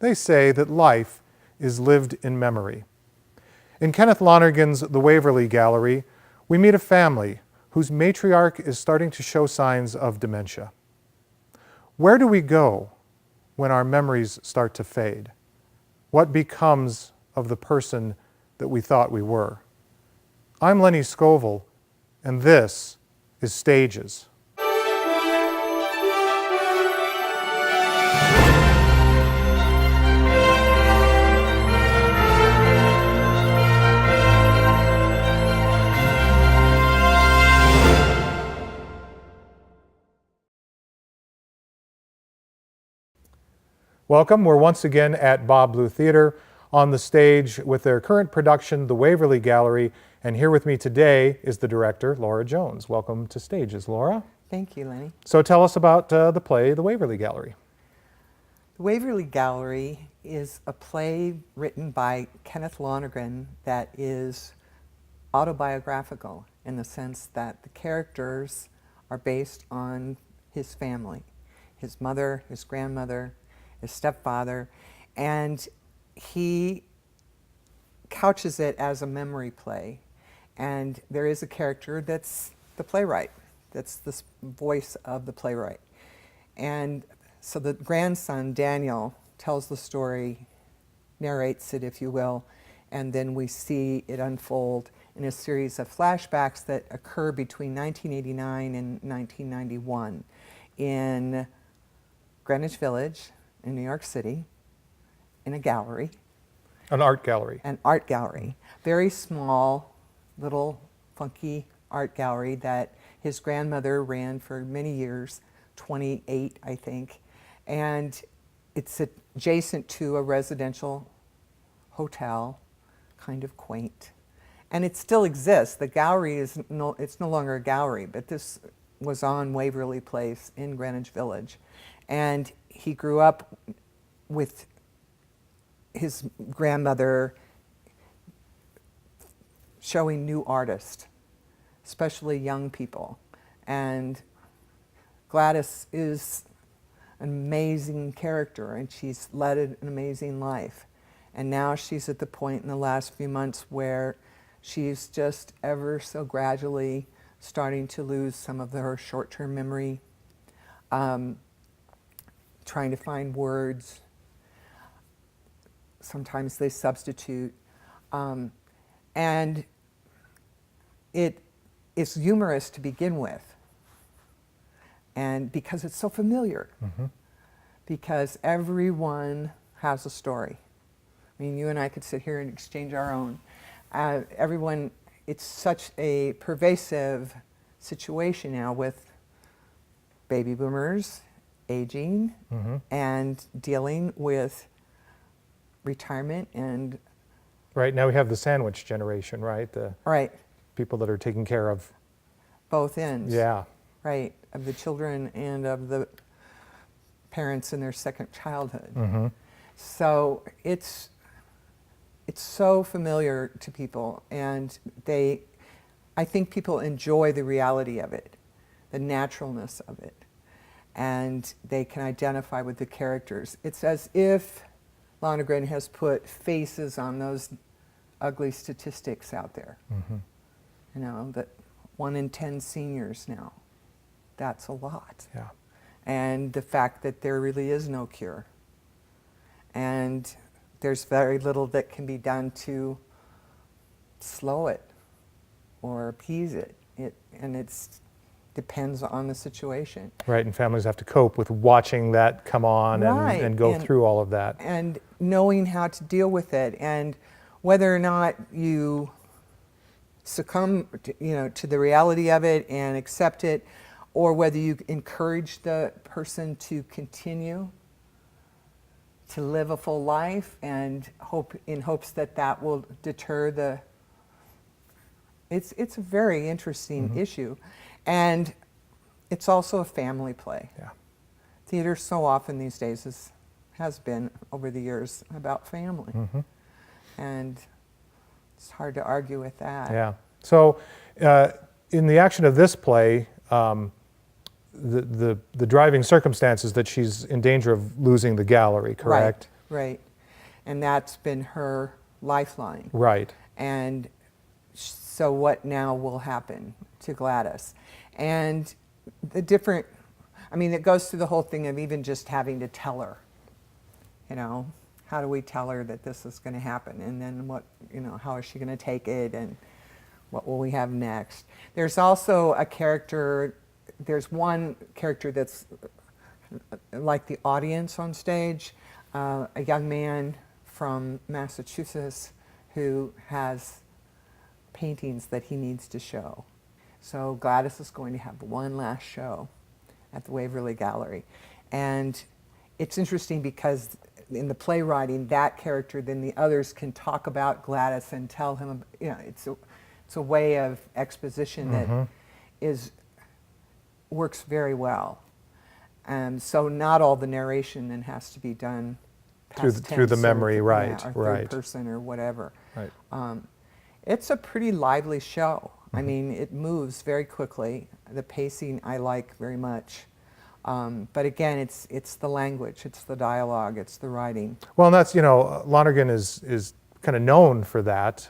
They say that life is lived in memory. In Kenneth Lonergan's The Waverly Gallery, we meet a family whose matriarch is starting to show signs of dementia. Where do we go when our memories start to fade? What becomes of the person that we thought we were? I'm Lenny Scoville, and this is Stages. Welcome. We're once again at Bas Bleu Theatre on the stage with their current production, The Waverly Gallery. And here with me today is the director, Laura Jones. Welcome to Stages, Laura. Thank you, Lenny. So tell us about the play, The Waverly Gallery. The Waverly Gallery is a play written by Kenneth Lonergan that is autobiographical in the sense that the characters are based on his family, his mother, his grandmother, his stepfather, and he couches it as a memory play. And there is a character that's the playwright, that's the voice of the playwright. And so the grandson, Daniel, tells the story, narrates it, if you will, and then we see it unfold in a series of flashbacks that occur between 1989 and 1991 in Greenwich Village, in New York City, in a gallery. An art gallery. An art gallery. Very small, little, funky art gallery that his grandmother ran for many years, 28, I think. And it's adjacent to a residential hotel, kind of quaint. And it still exists. The gallery is it's no longer a gallery, but this was on Waverly Place in Greenwich Village. And he grew up with his grandmother showing new artists, especially young people. And Gladys is an amazing character, and she's led an amazing life. And now she's at the point in the last few months where she's just ever so gradually starting to lose some of her short-term memory. Trying to find words. Sometimes they substitute. And it is humorous to begin with. And because it's so familiar. Mm-hmm. Because everyone has a story. I mean, you and I could sit here and exchange our own. Everyone, it's such a pervasive situation now with baby boomers, aging, mm-hmm. and dealing with retirement and... Right, now we have the sandwich generation, right? Right. People that are taking care of... both ends. Yeah. Right, of the children and of the parents in their second childhood. Mm-hmm. So it's so familiar to people, and I think people enjoy the reality of it, the naturalness of it. And they can identify with the characters. It's as if Lonergan has put faces on those ugly statistics out there. Mm-hmm. You know, that 1 in 10 seniors now. That's a lot. Yeah. And the fact that there really is no cure. And there's very little that can be done to slow it or appease it. And it's depends on the situation. Right, and families have to cope with watching that come on right. and go through all of that. And knowing how to deal with it, and whether or not you succumb to the reality of it and accept it, or whether you encourage the person to continue to live a full life and in hopes that that will deter the... It's a very interesting mm-hmm. issue. And it's also a family play. Yeah. Theater so often these days has been over the years about family. Mm-hmm. And it's hard to argue with that. Yeah. So in the action of this play, the driving circumstance is that she's in danger of losing the gallery, correct? Right. And that's been her lifeline. Right. And so what now will happen to Gladys? And the different, I mean, it goes through the whole thing of even just having to tell her, you know, how do we tell her that this is going to happen? And then what, you know, how is she going to take it? And what will we have next? There's also a character, there's one character that's like the audience on stage, a young man from Massachusetts who has paintings that he needs to show. So Gladys is going to have one last show at the Waverly Gallery. And it's interesting because in the playwriting, that character, then the others can talk about Gladys and tell him, you know, it's a way of exposition that works very well. So not all the narration then has to be done past through the tense memory, or, right, yeah, or right. third person or whatever. Right. It's a pretty lively show. I mean, it moves very quickly. The pacing I like very much. But again, it's the language, it's the dialogue, it's the writing. Well, and that's, you know, Lonergan is kind of known for that.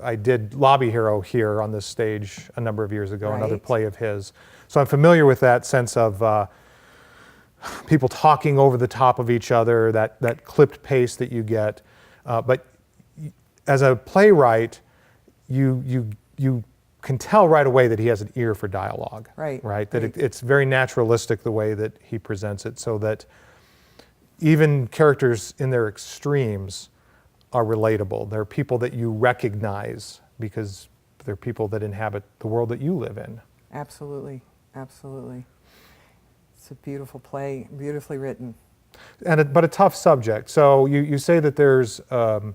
I did Lobby Hero here on this stage a number of years ago, another Right. play of his. So I'm familiar with that sense of people talking over the top of each other, that clipped pace that you get. But as a playwright, you can tell right away that he has an ear for dialogue. Right. Right? That Right. it's very naturalistic the way that he presents it, so that even characters in their extremes are relatable. They're people that you recognize because they're people that inhabit the world that you live in. Absolutely, absolutely. It's a beautiful play, beautifully written. But a tough subject. So you say that there's a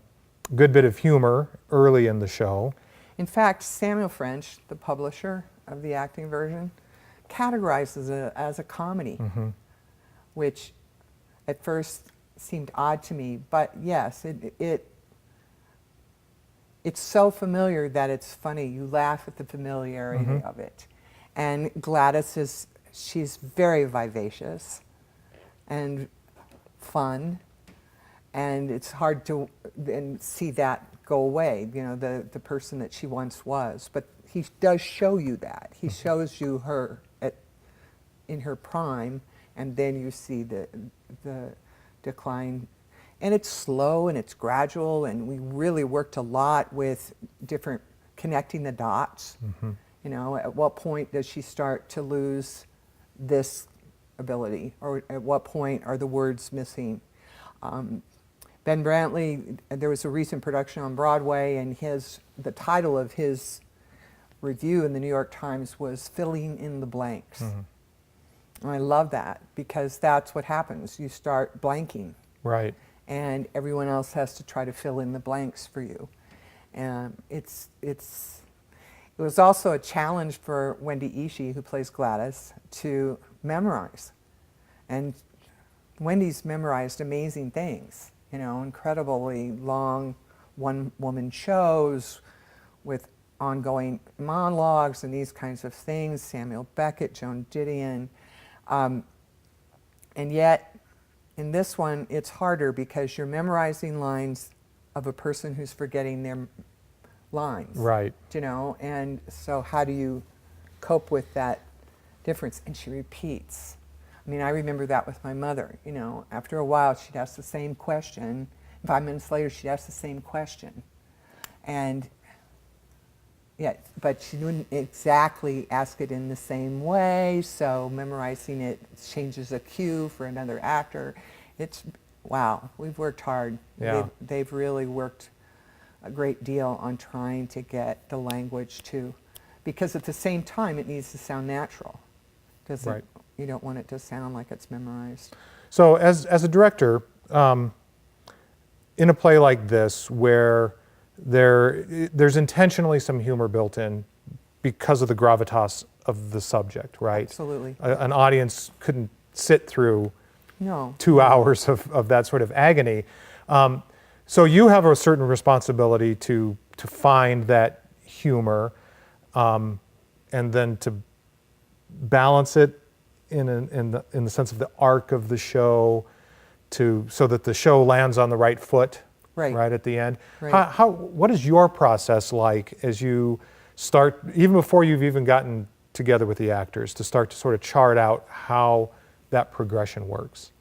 good bit of humor early in the show. In fact, Samuel French, the publisher of the acting version, categorizes it as a comedy, which at first seemed odd to me, but yes, it's so familiar that it's funny. You laugh at the familiarity of it. And Gladys she's very vivacious and fun, and it's hard to then see that go away, you know, the person that she once was. But he does show you that. He shows you her in her prime, and then you see the decline. And it's slow and it's gradual, and we really worked a lot with different connecting the dots. You know, at what point does she start to lose this ability, or at what point are the words missing? Ben Brantley, there was a recent production on Broadway, and the title of his review in the New York Times was "Filling in the Blanks." And I love that, because that's what happens. You start blanking. Right. And everyone else has to try to fill in the blanks for you. And it was also a challenge for Wendy Ishii, who plays Gladys, to memorize. And Wendy's memorized amazing things, you know, incredibly long one-woman shows with ongoing monologues and these kinds of things, Samuel Beckett, Joan Didion. And yet, in this one, it's harder because you're memorizing lines of a person who's forgetting their lines. Right. You know, and so how do you cope with that difference? And she repeats. I mean, I remember that with my mother, you know. After a while, she'd ask the same question. 5 minutes later, she'd ask the same question. And, yeah, but she wouldn't exactly ask it in the same way, so memorizing it changes a cue for another actor. Wow, we've worked hard. Yeah. They've really worked a great deal on trying to get the language to, because at the same time it needs to sound natural. Right. You don't want it to sound like it's memorized. So as a director, in a play like this, where there's intentionally some humor built in because of the gravitas of the subject, right? Absolutely. An audience couldn't sit through No. 2 hours of that sort of agony. So you have a certain responsibility to find that humor, and then to balance it in the sense of the arc of the show, so that the show lands on the right foot, Right. at the end. Right. What is your process like as you start, even before you've even gotten together with the actors, to start to sort of chart out how that progression works?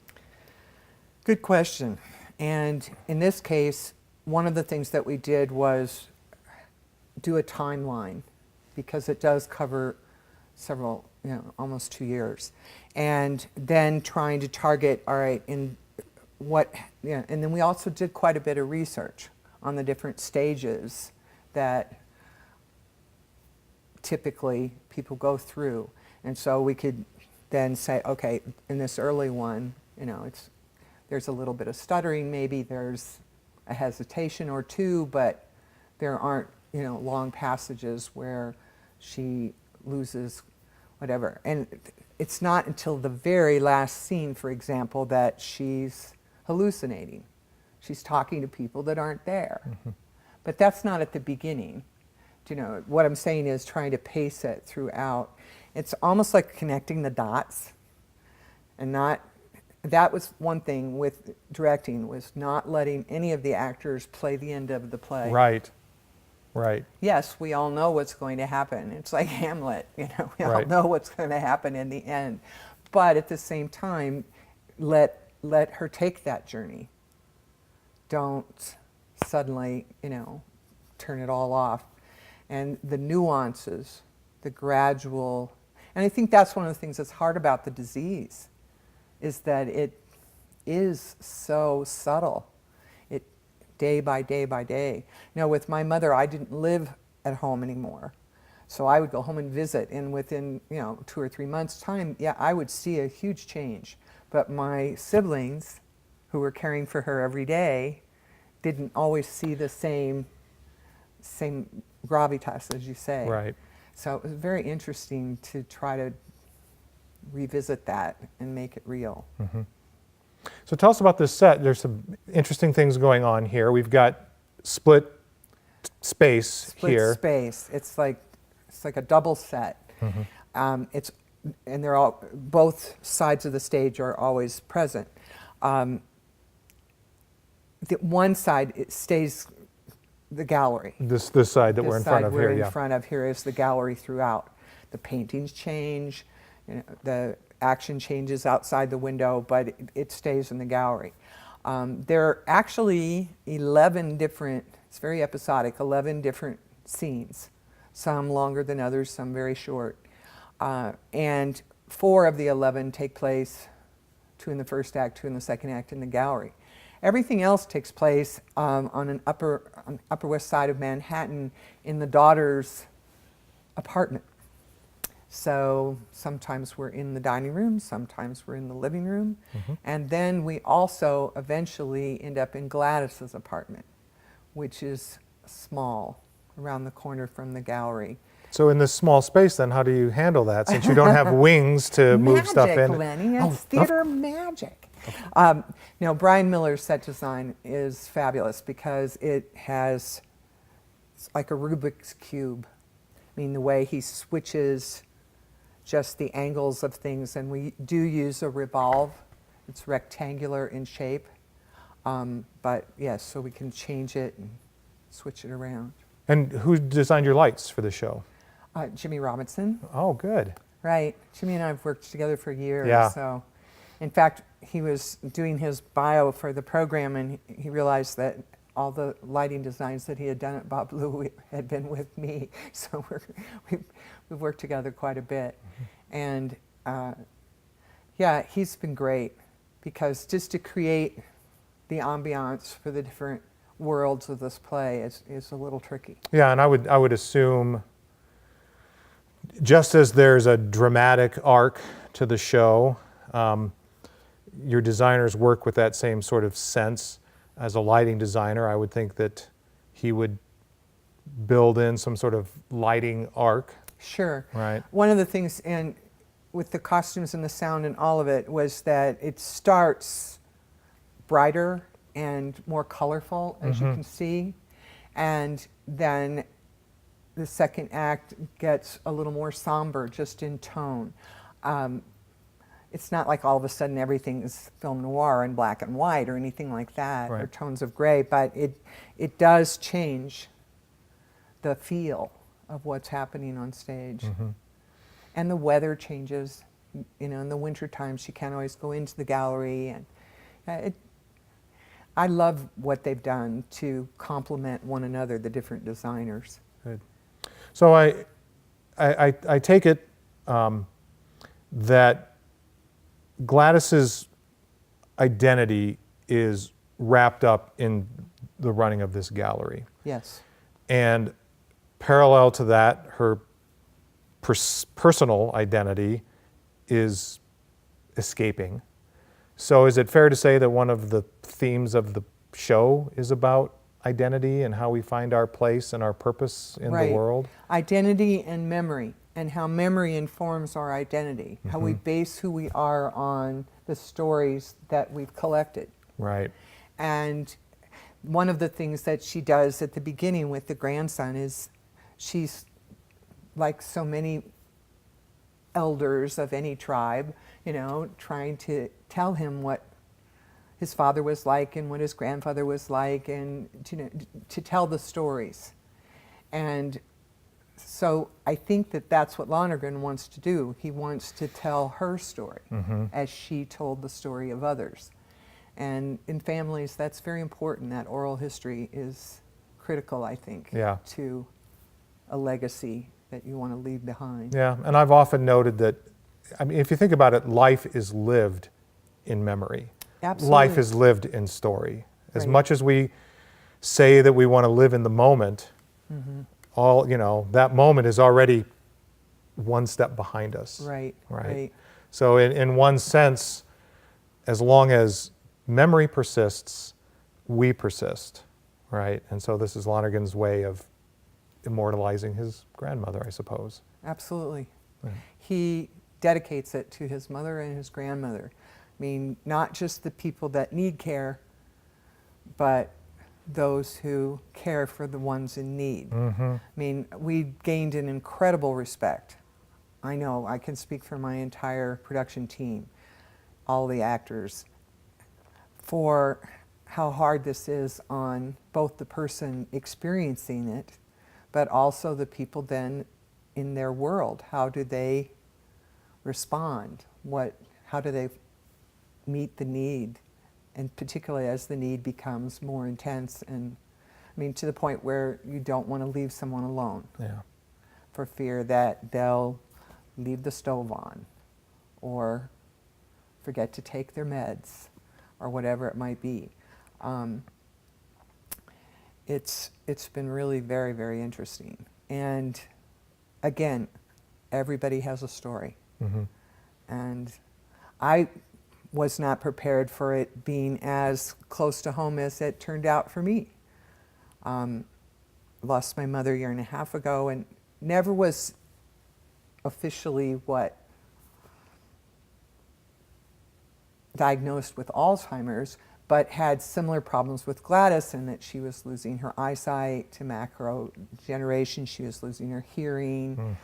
Good question. And in this case, one of the things that we did was do a timeline, because it does cover several, almost 2 years. And then trying to target, all right, in what, and then we also did quite a bit of research on the different stages that typically people go through. And so we could then say, okay, in this early one, there's a little bit of stuttering, maybe there's a hesitation or two, but there aren't, long passages where she loses whatever. And it's not until the very last scene, for example, that she's hallucinating. She's talking to people that aren't there. Mm-hmm. But that's not at the beginning. What I'm saying is trying to pace it throughout. It's almost like connecting the dots, and that was one thing with directing, was not letting any of the actors play the end of the play. Right. Yes, we all know what's going to happen. It's like Hamlet, we all know what's going to happen in the end. But at the same time, let her take that journey. Don't suddenly, turn it all off. And the nuances, the gradual, and I think that's one of the things that's hard about the disease, is that it is so subtle. Day by day by day. With my mother, I didn't live at home anymore. So I would go home and visit, and within 2 or 3 months' time, I would see a huge change. But my siblings, who were caring for her every day, didn't always see the same gravitas, as you say. Right. So it was very interesting to try to revisit that and make it real. Mm-hmm. So tell us about this set. There's some interesting things going on here. We've got split space here. Split space. It's like a double set. Mm-hmm. And they're all, both sides of the stage are always present. The one side, it stays the gallery. This side that we're in front of here. In front of here is the gallery throughout. The paintings change, the action changes outside the window, but it stays in the gallery. There are actually 11 different, it's very episodic, 11 different scenes. Some longer than others, some very short. And 4 of the 11 take place, 2 in the first act, 2 in the second act in the gallery. Everything else takes place on an upper west side of Manhattan in the daughter's apartment. So sometimes we're in the dining room, sometimes we're in the living room. Mm-hmm. And then we also eventually end up in Gladys's apartment, which is small, around the corner from the gallery. So in this small space, then, how do you handle that, since you don't have wings to move stuff in? Magic, Lenny. It's theater magic. Brian Miller's set design is fabulous because it's like a Rubik's Cube. I mean, the way he switches just the angles of things, and we do use a revolve. It's rectangular in shape, but yes, so we can change it and switch it around. And who designed your lights for the show? Jimmy Robinson. Oh, good. Right. Jimmy and I have worked together for years. Yeah. So, in fact, he was doing his bio for the program, and he realized that all the lighting designs that he had done at Bas Bleu had been with me. So we've worked together quite a bit. Mm-hmm. And he's been great, because just to create the ambiance for the different worlds of this play is a little tricky. Yeah, and I would assume, just as there's a dramatic arc to the show, your designers work with that same sort of sense. As a lighting designer, I would think that he would build in some sort of lighting arc. Sure. Right. One of the things, and with the costumes and the sound and all of it, was that it starts brighter and more colorful, as you can see, and then the second act gets a little more somber, just in tone. it's not like all of a sudden everything is film noir and black and white or anything like that, or Right. tones of gray, but it does change the feel of what's happening on stage. Mm-hmm. And the weather changes. You know, in the winter time, she can't always go into the gallery, and I love what they've done to complement one another, the different designers. Good. So I take it that Gladys's identity is wrapped up in the running of this gallery. Yes. And parallel to that, her personal identity is escaping. So is it fair to say that one of the themes of the show is about identity and how we find our place and our purpose in Right. the world? Identity and memory, and how memory informs our identity, how we Mm-hmm. base who we are on the stories that we've collected. Right. And one of the things that she does at the beginning with the grandson is she's, like so many elders of any tribe, you know, trying to tell him what his father was like and what his grandfather was like, and to tell the stories. And so I think that that's what Lonergan wants to do. He wants to tell her story as she told the story of others. And in families, that's very important. That oral history is critical, I think, Yeah. to a legacy that you want to leave behind. Yeah, and I've often noted that, I mean, if you think about it, life is lived in memory. Absolutely. Life is lived in story. As Right. much as we say that we want to live in the moment, all, you know, that moment is already one step behind us. Right, Right. right. So in one sense, as long as memory persists, we persist, right? And so this is Lonergan's way of immortalizing his grandmother, I suppose. Absolutely. Yeah. He dedicates it to his mother and his grandmother. I mean, not just the people that need care, but those who care for the ones in need. I mean, we gained an incredible respect. I know, I can speak for my entire production team, all the actors, for how hard this is on both the person experiencing it, but also the people then in their world. How do they respond? How do they meet the need? And particularly as the need becomes more intense, and I mean, to the point where you don't want to leave someone alone Yeah. for fear that they'll leave the stove on or forget to take their meds or whatever it might be. It's been really very, very interesting. And again, everybody has a story. And I was not prepared for it being as close to home as it turned out for me. Lost my mother a year and a half ago, and never was officially diagnosed with Alzheimer's, but had similar problems with Gladys, in that she was losing her eyesight to macro degeneration, she was losing her hearing,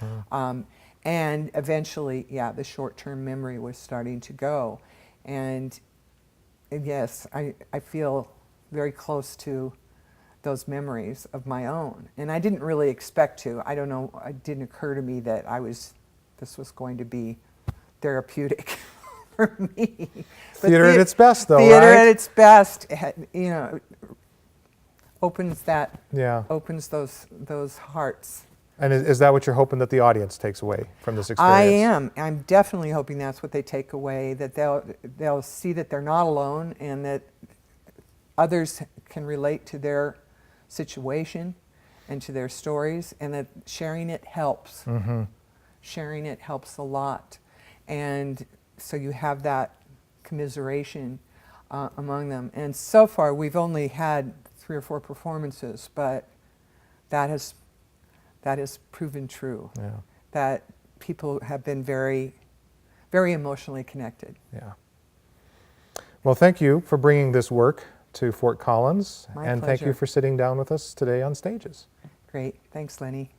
and eventually, yeah, the short-term memory was starting to go. And yes, I feel very close to those memories of my own. And I didn't really expect to. I don't know, it didn't occur to me that this was going to be therapeutic for me. But Theater at its best, though, theater right? at its best, you know, opens Yeah. those hearts. And is that what you're hoping that the audience takes away from this experience? I am. I'm definitely hoping that's what they take away, that they'll see that they're not alone, and that others can relate to their situation and to their stories, and that sharing it helps. Sharing it helps a lot. And so you have that commiseration among them. And so far, we've only had 3 or 4 performances, but that has proven true. Yeah. That people have been very, very emotionally connected. Yeah. Well, thank you for bringing this work to Fort Collins. My and thank you pleasure. for sitting down with us today on Stages. Great. Thanks, Lenny.